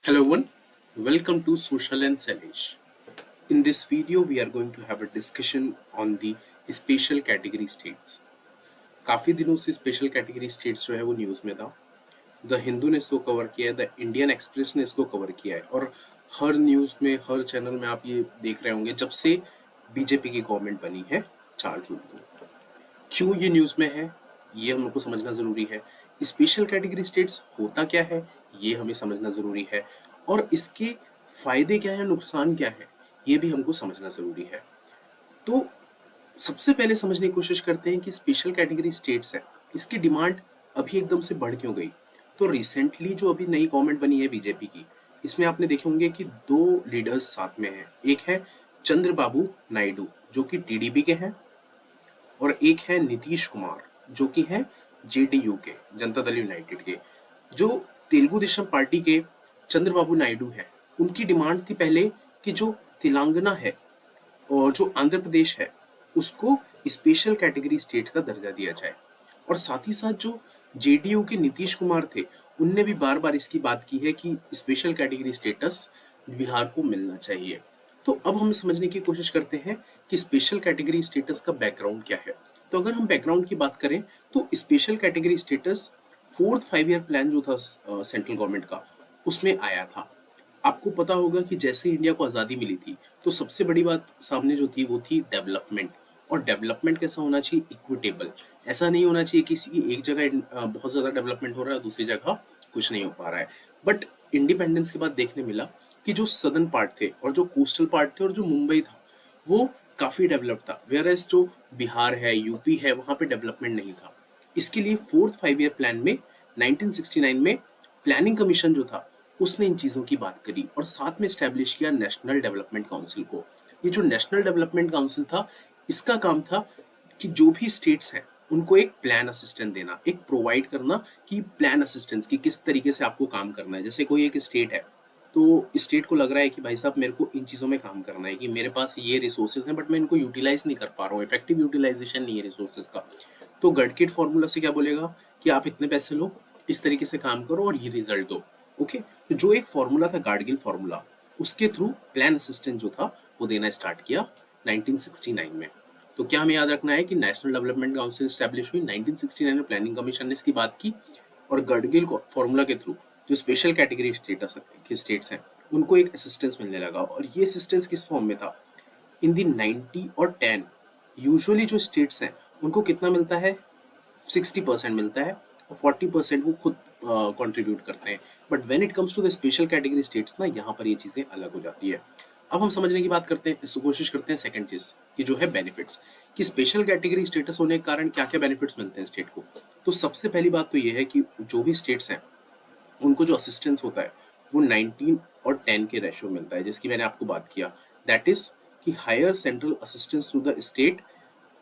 Hello everyone, welcome to Social and Salish. In this video, we are going to have a discussion on the special category states. काफी दिनों से special category states जो है वो news में था। The Hindu ने इसको कवर किया है, द इंडियन एक्सप्रेस ने इसको कवर किया है और हर न्यूज में हर चैनल में आप ये देख रहे होंगे जब से बीजेपी की गवर्नमेंट बनी है 4 जून को। क्यों ये न्यूज में है ये हमको समझना जरूरी है। स्पेशल कैटेगरी स्टेट्स होता क्या है ये हमें समझना जरूरी है और इसके फायदे क्या है नुकसान क्या है ये भी हमको समझना जरूरी है। तो सबसे पहले समझने की कोशिश करते हैं कि स्पेशल कैटेगरी स्टेट्स है इसकी डिमांड अभी एकदम से बढ़ क्यों गई। तो रिसेंटली जो अभी नई गवर्नमेंट बनी है बीजेपी की, इसमें आपने देखे होंगे कि 2 लीडर्स साथ में हैं। एक है चंद्रबाबू नायडू जो कि टीडीपी के हैं और एक है नीतीश कुमार जो कि हैं जेडीयू के, जनता दल यूनाइटेड के। जो तेलुगु देशम पार्टी के चंद्रबाबू नायडू है, उनकी डिमांड थी पहले कि जो तेलंगाना है और जो आंध्र प्रदेश है उसको स्पेशल कैटेगरी स्टेट का दर्जा दिया जाए। और साथ ही साथ जो जेडीयू के नीतीश कुमार थे उनने भी बार बार इसकी बात की है कि स्पेशल कैटेगरी स्टेटस बिहार को मिलना चाहिए। तो अब हम समझने की कोशिश करते हैं कि स्पेशल कैटेगरी स्टेटस का बैकग्राउंड क्या है। तो अगर हम बैकग्राउंड की बात करें तो special category status 4th 5 year plan जो था सेंट्रल गवर्नमेंट का उसमें आया था। आपको पता होगा कि जैसे इंडिया को आज़ादी मिली थी तो सबसे बड़ी बात सामने जो थी वो थी डेवलपमेंट। और डेवलपमेंट कैसा होना चाहिए, इक्विटेबल। ऐसा नहीं होना चाहिए किसी की एक जगह बहुत ज़्यादा डेवलपमेंट हो रहा है, दूसरी जगह कुछ नहीं हो पा रहा है। बट इंडिपेंडेंस के बाद देखने मिला कि जो सदर्न पार्ट थे और जो कोस्टल पार्ट थे और जो मुंबई था वो काफ़ी डेवलप था, वेयर एज जो बिहार है यूपी है वहाँ पे डेवलपमेंट नहीं था। इसके लिए 4th 5 ईयर प्लान में 1969 में प्लानिंग कमीशन जो था उसने इन चीज़ों की बात करी और साथ में स्टैब्लिश किया नेशनल डेवलपमेंट काउंसिल को। ये जो नेशनल डेवलपमेंट काउंसिल था इसका काम था कि जो भी स्टेट्स हैं उनको एक प्लान असिस्टेंस देना, एक प्रोवाइड करना कि प्लान असिस्टेंस की किस तरीके से आपको काम करना है। जैसे कोई एक स्टेट है तो स्टेट को लग रहा है कि भाई साहब मेरे को इन चीज़ों में काम करना है कि मेरे पास ये रिसोर्सेज हैं बट मैं इनको यूटिलाइज नहीं कर पा रहा हूँ, इफेक्टिव यूटिलाइजेशन नहीं है रिसोर्सेज का। तो गडकिट फॉर्मूला से क्या बोलेगा कि आप इतने पैसे लो, इस तरीके से काम करो और ये रिजल्ट दो। ओके, तो जो एक फॉर्मूला था गाडगिल फॉर्मूला, उसके थ्रू प्लान असिस्टेंस जो था वो देना स्टार्ट किया 1969 में। तो क्या हमें याद रखना है कि नेशनल डेवलपमेंट काउंसिल स्टैब्लिश हुई 1969 में, प्लानिंग कमीशन ने इसकी बात की और गाडगिल फॉर्मूला के थ्रू जो स्पेशल कैटेगरी स्टेटस के स्टेट्स हैं उनको एक असिस्टेंस मिलने लगा। और ये असिस्टेंस किस फॉर्म में था, इन दी 90 और 10 यूजुअली जो स्टेट्स हैं उनको कितना मिलता है, 60% मिलता है और 40% वो खुद कंट्रीब्यूट करते हैं। But when it comes to the special category states ना, यहाँ पर ये चीज़ें अलग हो जाती है। अब हम समझने की बात करते हैं, कोशिश करते हैं सेकंड चीज कि जो है बेनिफिट्स, कि स्पेशल कैटेगरी स्टेटस होने के कारण क्या क्या बेनिफिट्स मिलते हैं स्टेट को। तो सबसे पहली बात तो ये है कि जो भी स्टेट्स हैं उनको जो असिस्टेंस होता है वो 19 और 10 के रेशियो मिलता है, जिसकी मैंने आपको बात किया। दैट इज कि higher central assistance to the state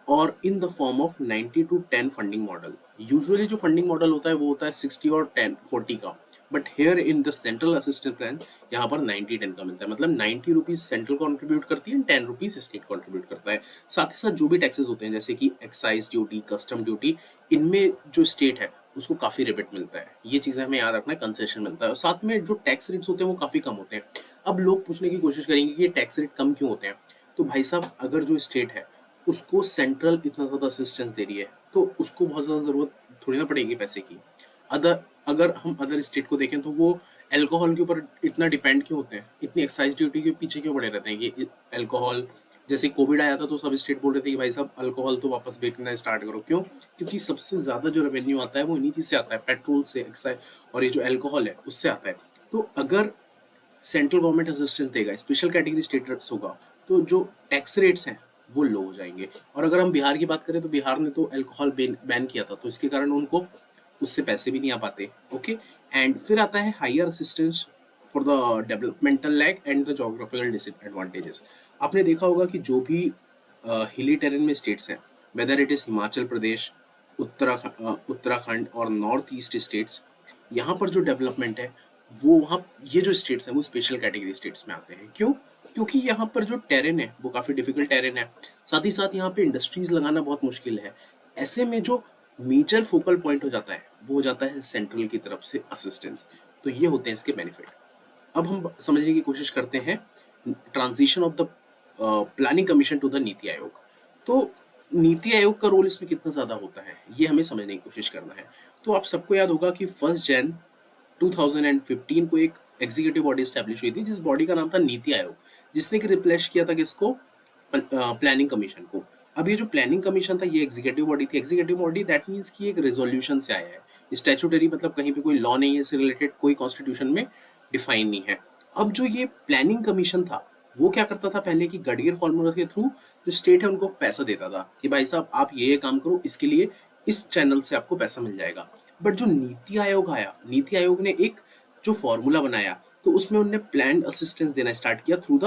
और in the form of 90-10 funding model. Usually जो फंडिंग मॉडल होता है वो होता है 60 और 10-40 का, but here in the central assistance plan यहाँ पर 90-10 का मिलता है। मतलब 90 रुपीज सेंट्रल कंट्रीब्यूट करती है, 10 रुपीज स्टेट कंट्रीब्यूट करता है। साथ ही साथ जो भी टैक्सेस होते हैं जैसे कि एक्साइज ड्यूटी, कस्टम ड्यूटी, इनमें जो स्टेट है उसको काफी रिबेट मिलता है। ये चीजें हमें याद रखना है, कंसेशन मिलता है। और साथ में जो टैक्स रेट्स होते हैं वो काफी कम होते हैं। अब लोग पूछने की कोशिश करेंगे कि ये टैक्स रेट कम क्यों होते हैं। तो भाई साहब अगर जो स्टेट है उसको सेंट्रल इतना ज़्यादा असिस्टेंस दे रही है तो उसको बहुत ज़्यादा ज़रूरत थोड़ी ना पड़ेगी पैसे की। अगर हम अदर स्टेट को देखें तो वो अल्कोहल के ऊपर इतना डिपेंड क्यों होते हैं, इतनी एक्साइज ड्यूटी के पीछे क्यों पड़े रहते हैं कि अल्कोहल, जैसे कोविड आया था तो सब स्टेट बोल रहे थे कि भाई साहब अल्कोहल तो वापस बेचना स्टार्ट करो। क्यों? क्योंकि सबसे ज़्यादा जो रेवेन्यू आता है वो इन्हीं चीज़ से आता है, पेट्रोल से, एक्साइज और ये जो अल्कोहल है उससे आता है। तो अगर सेंट्रल गवर्नमेंट असिस्टेंस देगा, स्पेशल कैटेगरी स्टेटस होगा, तो जो टैक्स रेट्स हैं वो लो हो जाएंगे। और अगर हम बिहार की बात करें तो बिहार ने तो अल्कोहल बैन किया था, तो इसके कारण उनको उससे पैसे भी नहीं आ पाते। ओके, एंड फिर आता है higher assistance for the developmental lag and the geographical disadvantages. आपने देखा होगा कि जो भी हिली टेरेन में स्टेट्स हैं, whether it is Himachal Pradesh, Uttarakhand और नॉर्थ ईस्ट स्टेट्स, यहाँ पर जो डेवलपमेंट है वो वहाँ ये जो स्टेट्स हैं वो स्पेशल कैटेगरी स्टेट्स में आते हैं। क्यों? क्योंकि यहाँ पर जो टेरेन है वो काफ़ी डिफिकल्ट टेरेन है, साथ ही साथ यहाँ पे इंडस्ट्रीज लगाना बहुत मुश्किल है। ऐसे में जो मेजर फोकल पॉइंट हो जाता है वो हो जाता है सेंट्रल की तरफ से असिस्टेंस। तो ये होते हैं इसके बेनिफिट। अब हम समझने की कोशिश करते हैं transition of the planning commission to the NITI Aayog. तो नीति आयोग का रोल इसमें कितना ज्यादा होता है ये हमें समझने की कोशिश करना है। तो आप सबको याद होगा कि 1 जनवरी 2015 को एक एग्जीक्यूटिव बॉडी स्टैब्लिश हुई थी जिस बॉडी का नाम था नीति आयोग, जिसने कि रिप्लेस किया था किसको, प्लानिंग कमीशन को। अब ये जो प्लानिंग कमीशन था ये एग्जीक्यूटिव बॉडी थी। एग्जीक्यूटिव बॉडी दैट मीन्स कि एक रेजोल्यूशन से आया है, स्टैट्यूटरी मतलब कहीं पे कोई लॉ नहीं है इससे रिलेटेड, कोई कॉन्स्टिट्यूशन में डिफाइन नहीं है। अब जो ये प्लानिंग कमीशन था वो क्या करता था पहले कि गडगियर फॉर्मूला के थ्रू जो स्टेट है उनको पैसा देता था कि भाई साहब आप ये काम करो, इसके लिए इस चैनल से आपको पैसा मिल जाएगा। बट जो नीति आयोग आया, नीति आयोग ने एक जो फॉर्मूला बनाया तो उसमें उन्होंने प्लान असिस्टेंस देना स्टार्ट किया थ्रू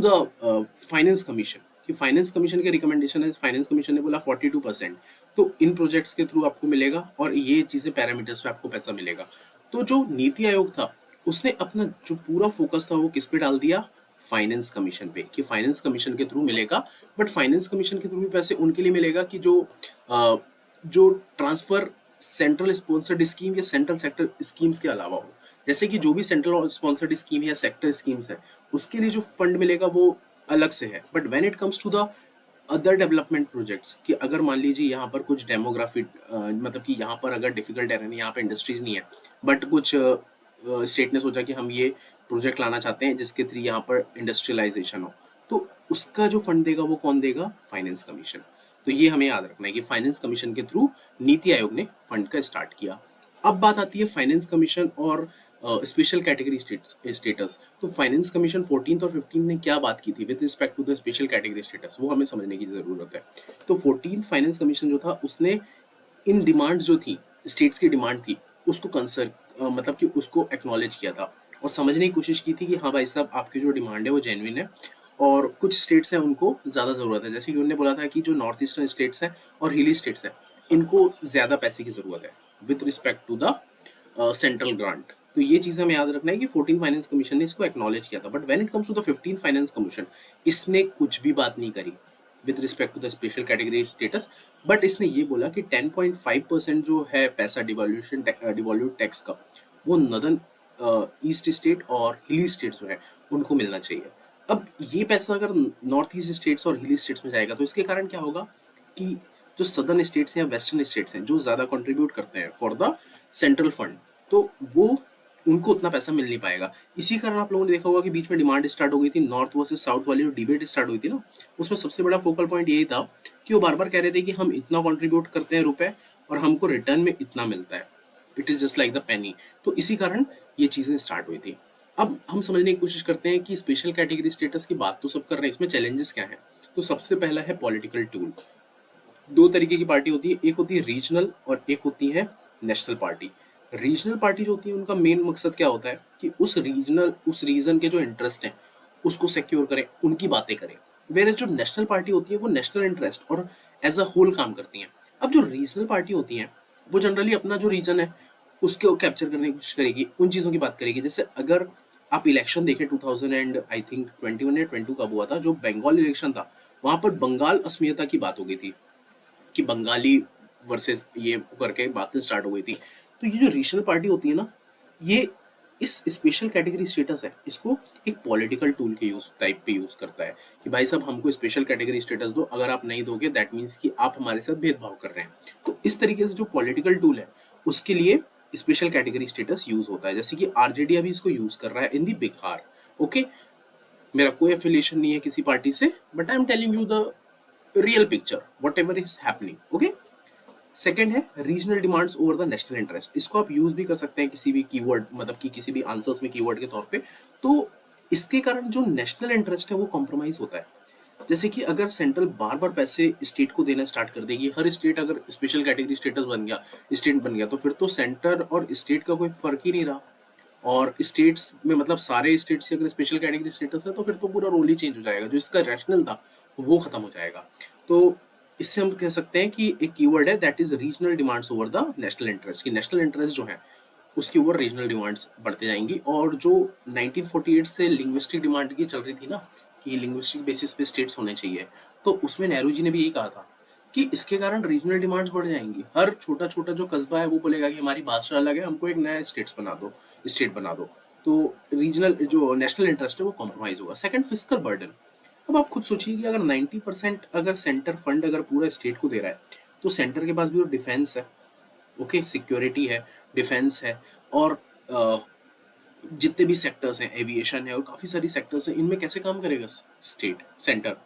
द फाइनेंस कमीशन। कि फाइनेंस कमीशन के रिकमेंडेशन है, फाइनेंस कमीशन ने बोला 42% तो इन प्रोजेक्ट्स के थ्रू आपको मिलेगा और ये चीजें पैरामीटर्स पे आपको पैसा मिलेगा। तो जो नीति आयोग था उसने अपना जो पूरा फोकस था वो किस पे डाल दिया, फाइनेंस कमीशन पे, कि फाइनेंस कमीशन के थ्रू मिलेगा। बट फाइनेंस कमीशन के थ्रू भी पैसे उनके लिए मिलेगा कि जो ट्रांसफर सेंट्रल स्पॉन्सर्ड स्कीम या सेंट्रल सेक्टर स्कीम्स के अलावा हो। जैसे कि जो भी सेंट्रल स्पॉन्सर्ड स्कीम या सेक्टर स्कीम्स है उसके लिए जो फंड मिलेगा वो अलग से है। But when it comes to the other development projects, कि अगर मान लीजिए यहाँ पर कुछ डेमोग्राफी मतलब कि यहाँ पर अगर डिफिकल्ट एरिया नहीं, यहाँ पर इंडस्ट्रीज नहीं है, बट कुछ स्टेट ने सोचा कि हम ये प्रोजेक्ट लाना चाहते हैं जिसके थ्रू यहाँ पर इंडस्ट्रियलाइजेशन हो, तो उसका जो फंड देगा वो कौन देगा, फाइनेंस कमीशन। तो ये हमें याद रखना है कि फाइनेंस कमीशन के थ्रू नीति आयोग ने फंड का स्टार्ट किया। अब बात आती है फाइनेंस कमीशन और स्पेशल कैटेगरी स्टेटस। तो फाइनेंस कमीशन 14 और 15 ने क्या बात की थी with respect to the special category status, वो हमें समझने की जरूरत है। तो 14 फाइनेंस कमीशन जो था उसने इन डिमांड्स जो थी, स्टेट्स की डिमांड थी, उसको मतलब कि उसको एक्नॉलेज किया था और समझने की कोशिश की थी कि हाँ भाई साहब आपकी जो डिमांड है वो जेन्युइन है और कुछ स्टेट्स हैं उनको ज्यादा जरूरत है। जैसे कि उन्होंने बोला था कि जो नॉर्थ ईस्टर्न स्टेट्स हैं और हिली स्टेट्स हैं इनको ज्यादा पैसे की जरूरत है with respect to the central grant. तो ये चीज हमें याद रखना है कि 14 फाइनेंस कमीशन ने इसको एक्नॉलेज किया था। But when it comes to the 15 finance commission, इसने कुछ भी बात नहीं करी with respect to the special category status. But इसने ये बोला कि 10.5% जो है पैसा डिवॉल्यूट टैक्स का वो नॉर्दर्न ईस्ट स्टेट और हिली स्टेट जो है उनको मिलना चाहिए। अब ये पैसा अगर नॉर्थ ईस्ट स्टेट्स और हिली स्टेट्स में जाएगा तो इसके कारण क्या होगा कि जो सदर्न स्टेट्स हैं या वेस्टर्न स्टेट्स हैं जो ज्यादा कंट्रीब्यूट करते हैं फॉर द सेंट्रल फंड, तो वो उनको उतना पैसा मिल नहीं पाएगा। इसी कारण आप लोगों ने देखा होगा कि बीच में डिमांड स्टार्ट हो गई थी, नॉर्थ वर्सेस साउथ वाली जो डिबेट स्टार्ट हुई थी ना, उसमें सबसे बड़ा फोकल पॉइंट यही था कि वो बार बार कह रहे थे कि हम इतना कंट्रीब्यूट करते हैं रुपए और हमको रिटर्न में इतना मिलता है, it is just like the penny. तो इसी कारण ये चीजें स्टार्ट हुई थी। अब हम समझने की कोशिश करते हैं कि स्पेशल कैटेगरी स्टेटस की बात तो सब कर रहे हैं, इसमें चैलेंजेस क्या हैं। तो सबसे पहला है पॉलिटिकल टूल। दो तरीके की पार्टी होती है, एक होती है रीजनल और एक होती है नेशनल पार्टी। रीजनल पार्टी जो होती है उनका मेन मकसद क्या होता है कि उस रीजन के जो इंटरेस्ट हैं उसको सिक्योर करें, उनकी बातें करें। वेयर जो नेशनल पार्टी होती है वो नेशनल इंटरेस्ट और एज अ होल काम करती हैं। अब जो रीजनल पार्टी होती हैं वो जनरली अपना जो रीजन है उसको कैप्चर करने की कोशिश करेगी, उन चीज़ों की बात करेगी। जैसे अगर आप इलेक्शन देखें 2000 एंड आई थिंक 21 या 22 कब हुआ था, जो बंगाल इलेक्शन था वहां पर बंगाल अस्मियता की बात हो गई थी कि बंगाली वर्सेस ये करके बातें स्टार्ट हो गई थी। तो ये जो रीजनल पार्टी होती है ना, ये इस स्पेशल कैटेगरी स्टेटस है इसको एक पॉलिटिकल टूल के यूज टाइप पे यूज करता है कि भाई साहब हमको स्पेशल कैटेगरी स्टेटस दो, अगर आप नहीं दोगे दैट मीन्स कि आप हमारे साथ भेदभाव कर रहे हैं। तो इस तरीके से जो पॉलिटिकल टूल है उसके लिए स्पेशल कैटेगरी स्टेटस यूज होता है। जैसे कि आरजेडी अभी इसको यूज कर रहा है इन दी बिहार। ओके, मेरा कोई एफिलिएशन नहीं है किसी पार्टी से, but I am telling you the real picture whatever is happening. Okay, second है regional demands over the national interest. इसको आप यूज भी कर सकते हैं किसी भी कीवर्ड, मतलब कि किसी भी आंसर्स में कीवर्ड के तौर पे। तो इसके कारण जो नेशनल इंटरेस्ट है वो कॉम्प्रोमाइज होता है। जैसे कि अगर सेंट्रल बार बार पैसे स्टेट को देना स्टार्ट कर देगी, हर स्टेट अगर स्पेशल कैटेगरी स्टेटस बन गया, स्टेट बन गया, तो फिर तो सेंटर और स्टेट का कोई फर्क ही नहीं रहा। और स्टेट्स में मतलब सारे स्टेट से अगर स्पेशल कैटेगरी स्टेटस है तो फिर तो पूरा रोल ही चेंज हो जाएगा, जो इसका रैशनल था वो खत्म हो जाएगा। तो इससे हम कह सकते हैं कि एक कीवर्ड है that is regional demands over the national interest, की नेशनल इंटरेस्ट जो है उसके ऊपर रीजनल डिमांड्स बढ़ते जाएंगी। और जो 1948 से लिंग्विस्टिक डिमांड की चल रही थी ना कि लिंग्विस्टिक बेसिस पे स्टेट्स होने चाहिए, तो उसमें नेहरू जी ने भी यही कहा था कि इसके कारण रीजनल डिमांड्स बढ़ जाएंगी। हर छोटा छोटा जो कस्बा है वो बोलेगा कि हमारी भाषा अलग है, हमको एक नया स्टेट बना दो। तो रीजनल जो नेशनल इंटरेस्ट है वो कॉम्प्रोमाइज होगा। Second, fiscal burden. अब आप खुद सोचिए कि अगर 90% अगर सेंटर फंड अगर पूरा स्टेट को दे रहा है, तो सेंटर के पास भी तो डिफेंस है, ओके, सिक्योरिटी है, डिफेंस है, और अ, जितने भी सेक्टर्स हैं, एविएशन है और काफी सारी सेक्टर्स हैं, इनमें कैसे काम करेगा स्टेट सेंटर?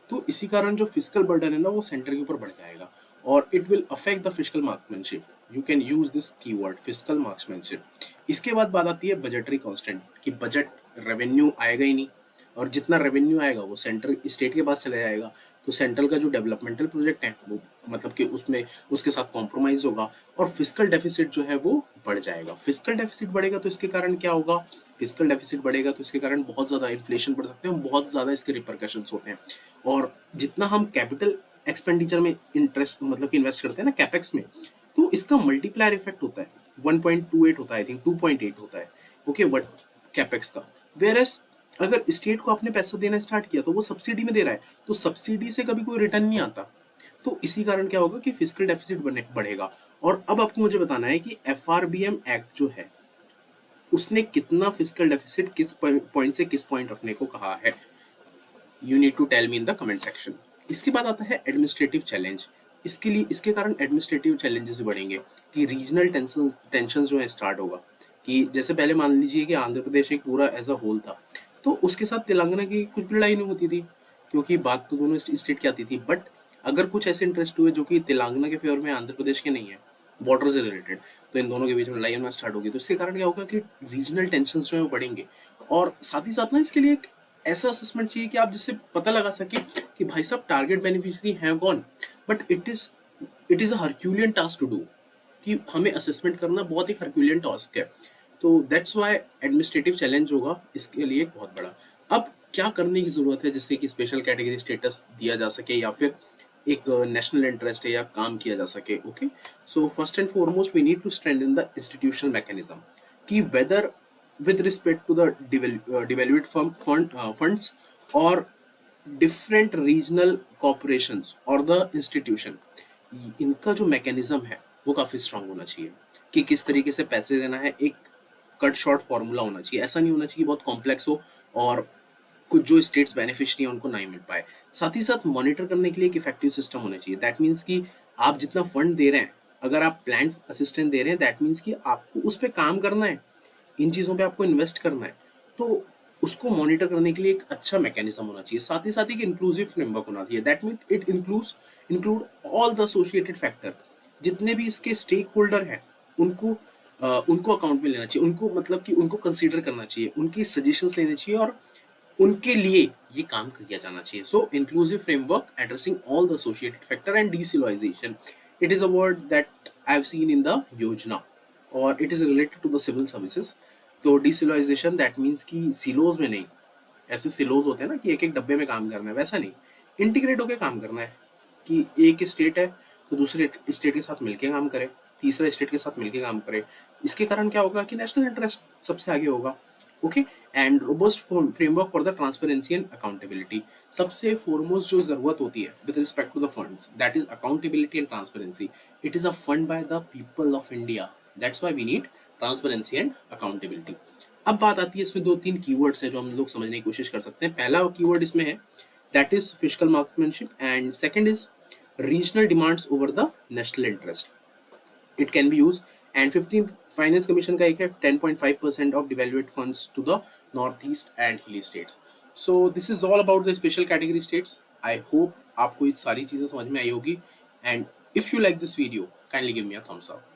तो इसी कारण जो फिजिकल बर्डन है ना वो सेंटर के ऊपर बढ़ जाएगा, और it will affect the physical marksmanship. You can use this keyword physical marksmanship. इसके बाद बात आती है बजटरी कांस्टेंट, कि बजट रेवेन्यू आएगा ही नहीं, और जितना रेवेन्यू आएगा वो सेंटर स्टेट के पास चला जाएगा। तो सेंट्रल का जो डेवलपमेंटल प्रोजेक्ट है वो मतलब कि उसमें उसके साथ कॉम्प्रोमाइज होगा, और फिजिकल डेफिसिट जो है वो बढ़ जाएगा। फिजिकल डेफिसिट बढ़ेगा तो इसके कारण क्या होगा? फिजिकल डेफिसिट बढ़ेगा तो इसके कारण बहुत ज्यादा इन्फ्लेशन बढ़ सकते हैं, बहुत ज्यादा इसके रिपरकशंस होते हैं। और जितना हम कैपिटल एक्सपेंडिचर में इंटरेस्ट मतलब कि इन्वेस्ट करते हैं ना कैपेक्स में, तो इसका मल्टीप्लायर इफेक्ट होता है, 1.28 होता है, आई थिंक 2.8 होता है, ओके, वट कैपेक्स का। वेरएस अगर स्टेट को आपने पैसा देना स्टार्ट किया तो वो सब्सिडी में दे रहा है, तो सब्सिडी से कभी कोई रिटर्न नहीं आता। तो इसी कारण क्या होगा कि फिजिकल डेफिसिट बढ़ेगा। और अब आपको मुझे बताना है कि एफआरबीएम एक्ट जो है उसने कितना फिजिकल डेफिसिट किस पॉइंट से किस पॉइंट रखने को कहा है। You need to tell me in the comment section. इसके बाद आता है एडमिनिस्ट्रेटिव चैलेंज। इसके कारण एडमिनिस्ट्रेटिव चैलेंजेस बढ़ेंगे, कि रीजनल टेंशन जो है स्टार्ट होगा। कि जैसे पहले मान लीजिए कि आंध्र प्रदेश एक पूरा एज अ होल था, तो उसके साथ तेलंगाना की कुछ भी लड़ाई नहीं होती थी, क्योंकि बात तो दोनों स्टेट की आती थी। बट अगर कुछ ऐसे इंटरेस्ट हुए जो कि तेलंगाना के फेवर में आंध्र प्रदेश के नहीं है, वाटर से रिलेटेड, तो इन दोनों के बीच में लड़ाई होना स्टार्ट होगी। तो इसके कारण क्या होगा कि रीजनल टेंशन जो है वो बढ़ेंगे। और साथ ही साथ ना इसके लिए एक ऐसा असेसमेंट चाहिए कि आप जिससे पता लगा सके कि भाई साहब टारगेट बेनिफिशियरी हैं कौन। But it is a Herculean task to do, कि हमें असेसमेंट करना बहुत ही हरक्यूलियन टास्क है। तो दैट्स व्हाई एडमिनिस्ट्रेटिव चैलेंज होगा इसके लिए एक बहुत बड़ा। अब क्या करने की जरूरत है जिससे कि स्पेशल कैटेगरी स्टेटस दिया जा सके, या फिर एक नेशनल इंटरेस्ट है या काम किया जा सके, okay. So first and foremost we need to strengthen the institutional mechanism, कि whether with respect to the devalued funds or different regional corporations or the institution, इनका जो मैकेनिज्म है वो काफी स्ट्रांग होना चाहिए, कि किस तरीके से पैसे देना है। एक कट शॉर्ट फॉर्मूला होना चाहिए, ऐसा नहीं होना चाहिए कि बहुत कॉम्प्लेक्स हो और कुछ जो स्टेट्स बेनिफिशियरी हैं उनको नहीं मिल पाए। साथ ही साथ मॉनिटर करने के लिए एक इफेक्टिव सिस्टम होना चाहिए। दैट मीन्स कि आप जितना फंड दे रहे हैं, अगर आप प्लान असिस्टेंट दे रहे हैं, दैट मीन्स कि आपको उस पर काम करना है, इन चीज़ों पे आपको इन्वेस्ट करना है। तो उसको मॉनिटर करने के लिए एक अच्छा मैकेनिज्म होना चाहिए। साथ ही साथ एक इंक्लूसिव फ्रेमवर्क होना चाहिए। That mean it include all the associated factor, जितने भी इसके स्टेक होल्डर हैं उनको उनको अकाउंट में लेना चाहिए, उनको मतलब कि उनको कंसीडर करना चाहिए, उनकी सजेशंस लेने चाहिए, और उनके लिए ये काम किया जाना चाहिए। So inclusive framework addressing all the associated factor and desiloization, it is a word that I have seen in the Yojana, और it is related to the civil services. तो डिसिलोइजेशन दैट मीन्स कि सिलोज में नहीं, ऐसे silos होते हैं ना कि एक एक डब्बे में काम करना है, वैसा नहीं, इंटीग्रेट होकर काम करना है। कि एक स्टेट है तो दूसरे स्टेट के साथ मिलकर काम करे, तीसरा स्टेट के साथ मिलकर काम करे। इसके कारण क्या होगा कि नेशनल इंटरेस्ट सबसे आगे होगा, okay. And robust framework for the transparency and accountability. सबसे फोरमोस्ट जो जरूरत होती है with respect to the funds, that is accountability and transparency. It is a fund by the people of India, that's why we need transparency and accountability. अब बात आती है, इसमें दो तीन कीवर्ड्स हैं जो हम लोग समझने की कोशिश कर सकते हैं। पहला कीवर्ड इसमें है that is physical marksmanship, and second is regional demands over the national interest. it can be used। and 15th finance commission का एक है 10.5% of devalued funds to the northeast and hilly states। so this is all about the special category states। I hope आपको ये सारी चीजें समझ में आई होगी, and if you like this video kindly give me a thumbs up।